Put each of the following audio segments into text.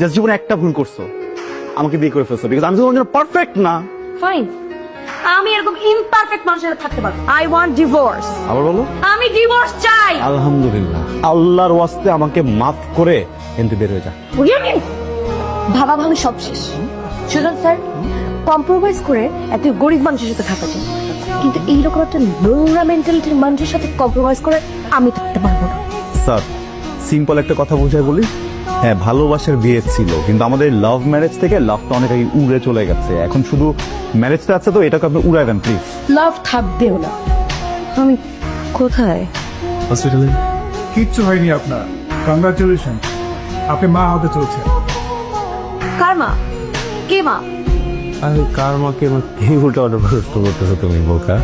Just জীবনে একটা ভুল করছো, আমাকে বিয়ে করে ফেলছো, বিকজ আমি তো তোমার জন্য পারফেক্ট না। ফাইন, আমি এরকম ইমপারফেক্ট মানুষের সাথে থাকতে পারবো। I want divorce. আবার বলো। আমি ডিভোর্স চাই। আলহামদুলিল্লাহ, আল্লাহর ওয়াস্তে আমাকে মাফ করে কিন্তু বের হয়ে যা। ভাবা ভাবি সব শেষ। সুজন স্যার, কম্প্রোমাইজ করে এত গরিব মানুষের সাথে থাকা যায়, কিন্তু এইরকম একটা নোংরা মেন্টালিটির মানুষের সাথে কম্প্রোমাইজ করে আমি থাকতে পারবো না। স্যার, সিম্পল একটা কথা বুঝাই বলি, হ্যাঁ ভালোবাসার বিয়ে ছিল, কিন্তু আমাদের লাভ ম্যারেজ থেকে লাভটা অনেক আগে উড়ে চলে গেছে। এখন শুধু ম্যারেজটা আছে, তো এটাকে আপনি উড়াই দেন প্লিজ। লাভ থাকবেও না। আমি কোথায়? হসপিটালে। কিচ্ছু হয়নি আপনার, কংগ্রাচুলেশন, আপনি মা হতে চলছেন। কার মা? কে মা? আরে কার মাকে এই উল্টা অর্ডার প্রশ্ন করতেছো তুমি বোকা?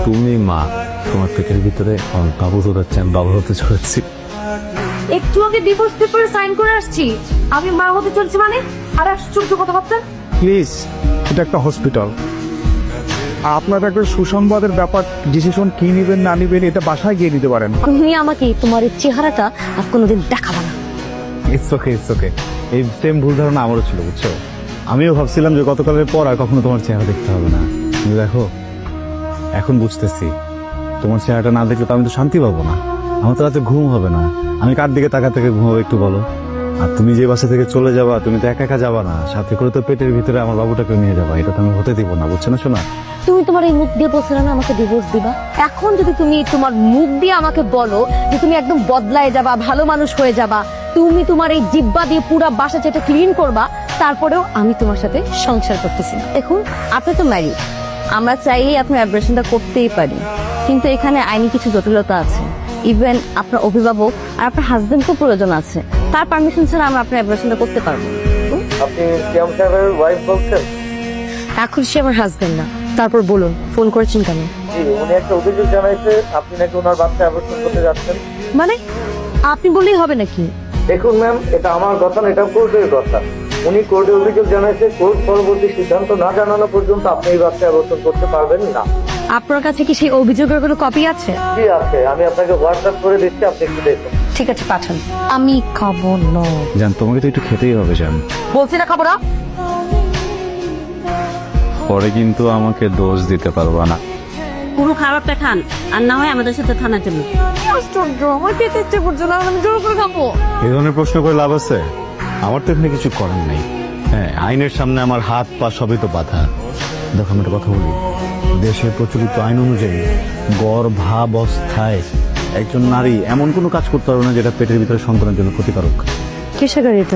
তুমি মা, তোমার পেটের ভিতরে আমার বাবু দৌড়াচ্ছে, আমি বাবু হতে চলেছি। একটু আগে ডিভোর্স পেপারে সাইন করে আসছি, আমি মা হতে চলছি মানে? আর আশ্চর্য কথাবার্তা। প্লিজ, এটা একটা হসপিটাল, আপনার একটা সুসংবাদের ব্যাপার। ডিসিশন কি নেবেন না নেবেন এটা বাসায় গিয়ে নিতে পারেন। তুমি আমাকে তোমার এই চেহারাটা আর কোনোদিন দেখাবা না। It's okay, it's okay. এই সেম ভুল ধারণা আমারও ছিল, বুঝছো? আমিও ভাবছিলাম যে গতকালের পর আর কখনো তোমার চেহারা দেখতে হবে না, কিন্তু দেখো এখন বুঝতেছি তোমার চেহারাটা না দেখলে তো আমি তো শান্তি পাবো না, আমার তো রাতে ঘুম হবে না। আমি কার দিকে তাকা থেকে ঘুমাবো একটু বলো? আর তুমি যে বাসা থেকে চলে যাবা, তুমি তো একা একা যাবা না, সাথে করে তো পেটের ভিতরে আমার বাবুটাকে নিয়ে যাবা, এটা তো আমি হতে দিব না, বুঝছো না শোনা? তুমি তোমার এই মুখ দিয়ে বলছিলে না আমাকে ডিভোর্স দিবা, এখন যদি তুমি তোমার মুখ দিয়ে আমাকে বলো যে তুমি একদম বদলায় যাবা, ভালো মানুষ হয়ে যাবা, তুমি তোমার এই জিব্বা দিয়ে পুরো বাসা যেটা ক্লিন করবা, তারপরেও আমি তোমার সাথে সংসার করতেছি না। দেখুন, আপনি তো ম্যারিড, আমরা চাইলেই আপনার অ্যাব্রেশনটা করতেই পারি, কিন্তু এখানে আইনি কিছু জটিলতা আছে। ইভেন আপনার অভিভাবক আর আপনার হাজবেন্ডকেও প্রয়োজন আছে, তার পারমিশন ছাড়া আমরা আপনার অ্যাব্রেশনটা করতে পারবো না। আপনি সিয়াম সাহেবের ওয়াইফ বলছেন? এখন সে আমার হাজবেন্ড না। তারপর বলুন, ফোন করেছেন কেন? জি, উনি একটা অভিযোগ জানাইছে আপনি নাকি ওনার বাচ্চা অ্যাবর্শন করতে যাচ্ছেন। মানে আপনি বললেই হবে নাকি? দেখুন ম্যাম, এটা আমার কথা না, এটা কোর্টের কথা। উনি কোর্টে অভিযোগ জানাইছে, কোর্ট পরবর্তী সিদ্ধান্ত না জানানো পর্যন্ত আপনি এই বাচ্চা অ্যাবর্শন করতে পারবেন না। আপনার কাছে কি সেই অভিযোগের কোনো কপি আছে? জি আছে, আমি আপনাকে হোয়াটসঅ্যাপ করে দিচ্ছি, আপনি একটু দেখুন। ঠিক আছে, পাঠান। আমি খাবো না। জান, তোমাকে তো একটু খেতেই হবে জান, বলছি না খাবো না। পরে কিন্তু আমাকে দোষ দিতে পারবা না। পুরো খাবারটা খান, আর না হয় আমাদের সাথে থানার জন্য। আশ্চর্য, আমার খেতে ইচ্ছে করছে না, আমি জোর করে খাবো। এই ধরনের প্রশ্ন করে লাভ আছে? আমার তো এখানে কিছু করার নেই। হ্যাঁ, আইনের সামনে আমার হাত পা সবই তো বাধা। দেখো, আমি একটা কথা বলি, দেশের প্রচলিত আইন অনুযায়ী গর্ভাবস্থায় একজন নারী এমন কোনো কাজ করতে পারবে না যেটা পেটের ভিতরে সন্তানের জন্য ক্ষতিকারক। কিসের গাড়ি?